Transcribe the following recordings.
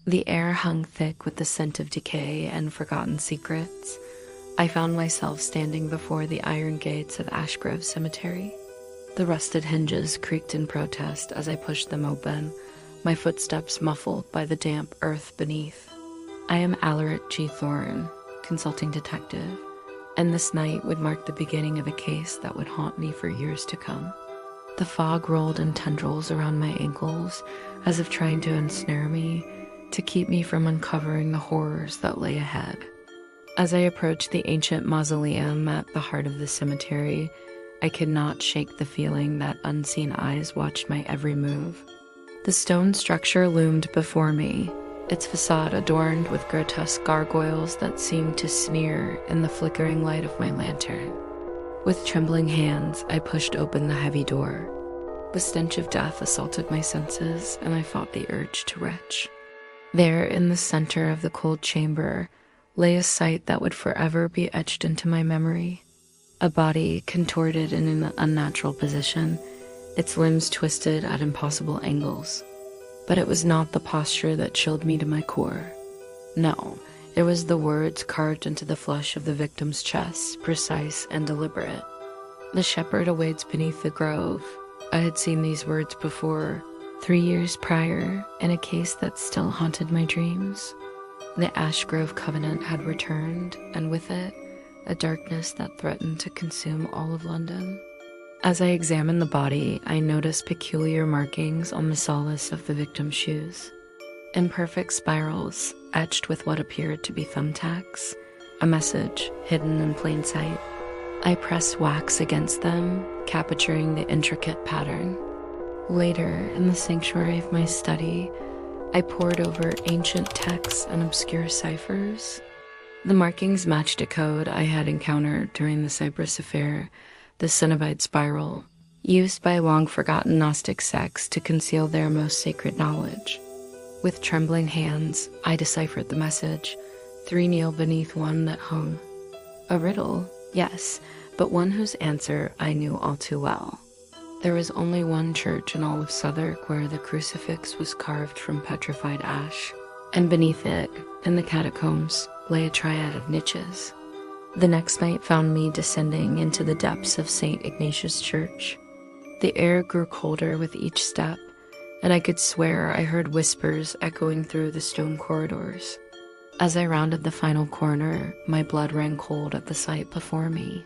The air hung thick with the scent of decay and forgotten secrets. I found myself standing before the iron gates of Ashgrove Cemetery. The rusted hinges creaked in protest as I pushed them open, my footsteps muffled by the damp earth beneath. I am Alaric G. Thorne, consulting detective, and this night would mark the beginning of a case that would haunt me for years to come. The fog rolled in tendrils around my ankles, as if trying to ensnare me, to keep me from uncovering the horrors that lay ahead. As I approached the ancient mausoleum at the heart of the cemetery, I could not shake the feeling that unseen eyes watched my every move. The stone structure loomed before me, its facade adorned with grotesque gargoyles that seemed to sneer in the flickering light of my lantern. With trembling hands, I pushed open the heavy door. The stench of death assaulted my senses, and I fought the urge to retch. There, in the center of the cold chamber, lay a sight that would forever be etched into my memory. A body contorted in an unnatural position, its limbs twisted at impossible angles. But it was not the posture that chilled me to my core. No, it was the words carved into the flesh of the victim's chest, precise and deliberate. "The shepherd awaits beneath the grove." I had seen these words before, 3 years prior, in a case that still haunted my dreams. The Ashgrove Covenant had returned, and with it, a darkness that threatened to consume all of London. As I examined the body, I noticed peculiar markings on the soles of the victim's shoes. Imperfect spirals, etched with what appeared to be thumbtacks, a message hidden in plain sight. I pressed wax against them, capturing the intricate pattern. Later, in the sanctuary of my study, I pored over ancient texts and obscure ciphers. The markings matched a code I had encountered during the Cyprus affair, the Cenobite spiral, used by long-forgotten Gnostic sects to conceal their most sacred knowledge. With trembling hands, I deciphered the message. 3 kneel beneath one that hung. A riddle, yes, but one whose answer I knew all too well. There was only one church in all of Southwark where the crucifix was carved from petrified ash, and beneath it, in the catacombs, lay a triad of niches. The next night found me descending into the depths of St. Ignatius Church. The air grew colder with each step, and I could swear I heard whispers echoing through the stone corridors. As I rounded the final corner, my blood ran cold at the sight before me.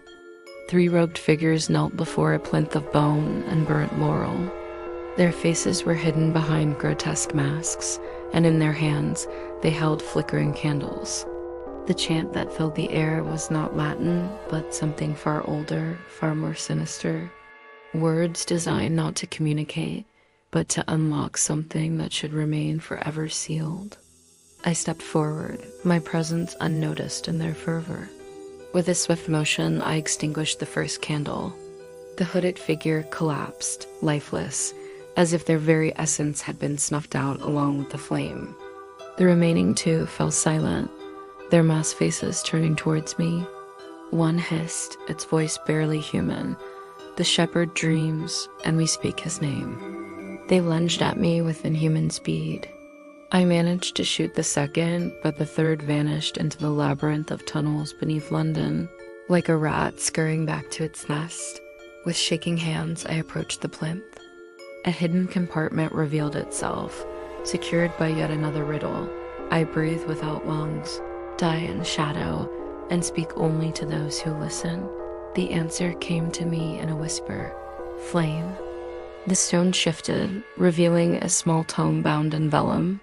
3 robed figures knelt before a plinth of bone and burnt laurel. Their faces were hidden behind grotesque masks, and in their hands they held flickering candles. The chant that filled the air was not Latin, but something far older, far more sinister. Words designed not to communicate, but to unlock something that should remain forever sealed. I stepped forward, my presence unnoticed in their fervor. With a swift motion, I extinguished the first candle. The hooded figure collapsed, lifeless, as if their very essence had been snuffed out along with the flame. The remaining 2 fell silent, their masked faces turning towards me. One hissed, its voice barely human, "The shepherd dreams, and we speak his name." They lunged at me with inhuman speed. I managed to shoot the second, but the third vanished into the labyrinth of tunnels beneath London, like a rat scurrying back to its nest. With shaking hands, I approached the plinth. A hidden compartment revealed itself, secured by yet another riddle. I breathe without lungs, die in shadow, and speak only to those who listen. The answer came to me in a whisper: flame. The stone shifted, revealing a small tome bound in vellum.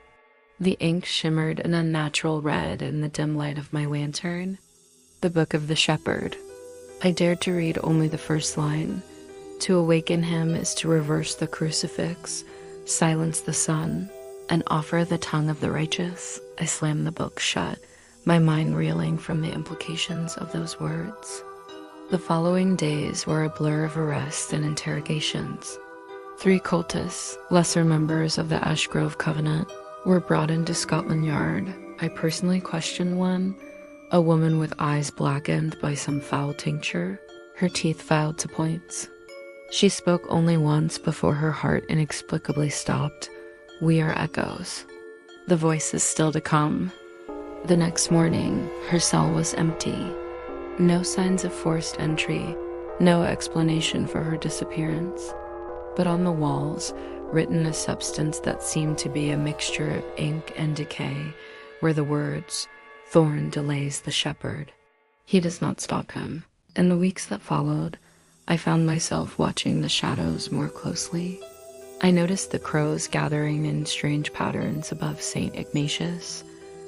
The ink shimmered an unnatural red in the dim light of my lantern. The Book of the Shepherd. I dared to read only the first line. To awaken him is to reverse the crucifix, silence the sun, and offer the tongue of the righteous. I slammed the book shut, my mind reeling from the implications of those words. The following days were a blur of arrests and interrogations. 3 cultists, lesser members of the Ashgrove Covenant, were brought into Scotland Yard. I personally questioned one, a woman with eyes blackened by some foul tincture, her teeth filed to points. She spoke only once before her heart inexplicably stopped. "We are echoes." The voice is still to come. The next morning, her cell was empty. No signs of forced entry, no explanation for her disappearance. But on the walls, written a substance that seemed to be a mixture of ink and decay, were the words, "Thorn delays the shepherd." He does not stop him. In the weeks that followed, I found myself watching the shadows more closely. I noticed the crows gathering in strange patterns above St. Ignatius.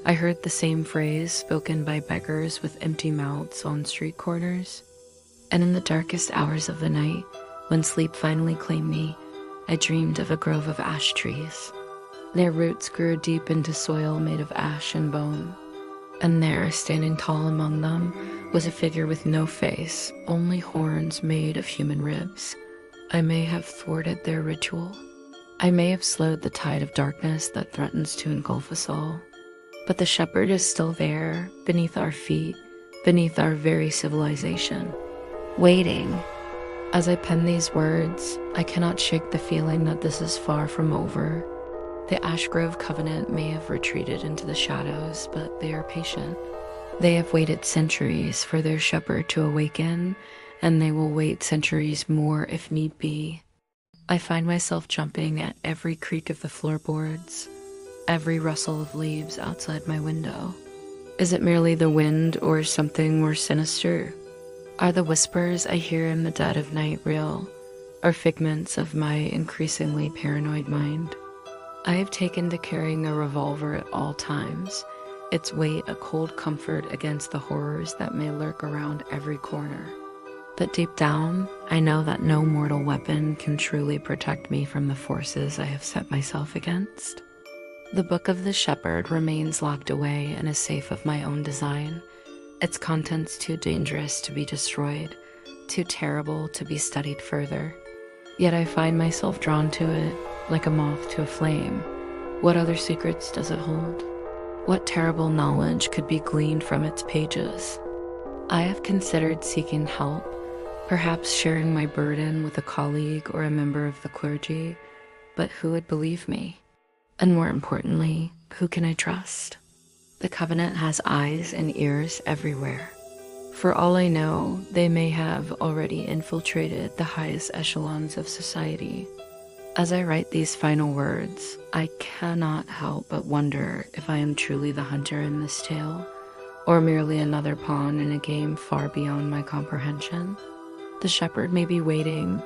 I heard the same phrase spoken by beggars with empty mouths on street corners. And in the darkest hours of the night, when sleep finally claimed me, I dreamed of a grove of ash trees. Their roots grew deep into soil made of ash and bone. And there, standing tall among them, was a figure with no face, only horns made of human ribs. I may have thwarted their ritual. I may have slowed the tide of darkness that threatens to engulf us all. But the shepherd is still there, beneath our feet, beneath our very civilization, waiting. As I pen these words, I cannot shake the feeling that this is far from over. The Ashgrove Covenant may have retreated into the shadows, but they are patient. They have waited centuries for their shepherd to awaken, and they will wait centuries more if need be. I find myself jumping at every creak of the floorboards, every rustle of leaves outside my window. Is it merely the wind or something more sinister? Are the whispers I hear in the dead of night real, or figments of my increasingly paranoid mind? I have taken to carrying a revolver at all times, its weight a cold comfort against the horrors that may lurk around every corner. But deep down, I know that no mortal weapon can truly protect me from the forces I have set myself against. The Book of the Shepherd remains locked away in a safe of my own design, its contents too dangerous to be destroyed, too terrible to be studied further. Yet I find myself drawn to it, like a moth to a flame. What other secrets does it hold? What terrible knowledge could be gleaned from its pages? I have considered seeking help, perhaps sharing my burden with a colleague or a member of the clergy, but who would believe me? And more importantly, who can I trust? The Covenant has eyes and ears everywhere. For all I know, they may have already infiltrated the highest echelons of society. As I write these final words, I cannot help but wonder if I am truly the hunter in this tale, or merely another pawn in a game far beyond my comprehension. The shepherd may be waiting,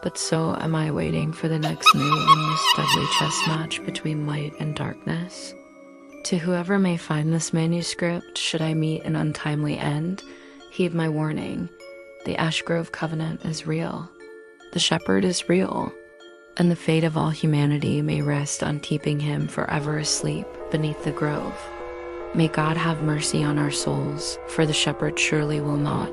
but so am I waiting for the next move in this deadly chess match between light and darkness. To whoever may find this manuscript, should I meet an untimely end, heed my warning. The Ashgrove Covenant is real. The shepherd is real. And the fate of all humanity may rest on keeping him forever asleep beneath the grove. May God have mercy on our souls, for the shepherd surely will not.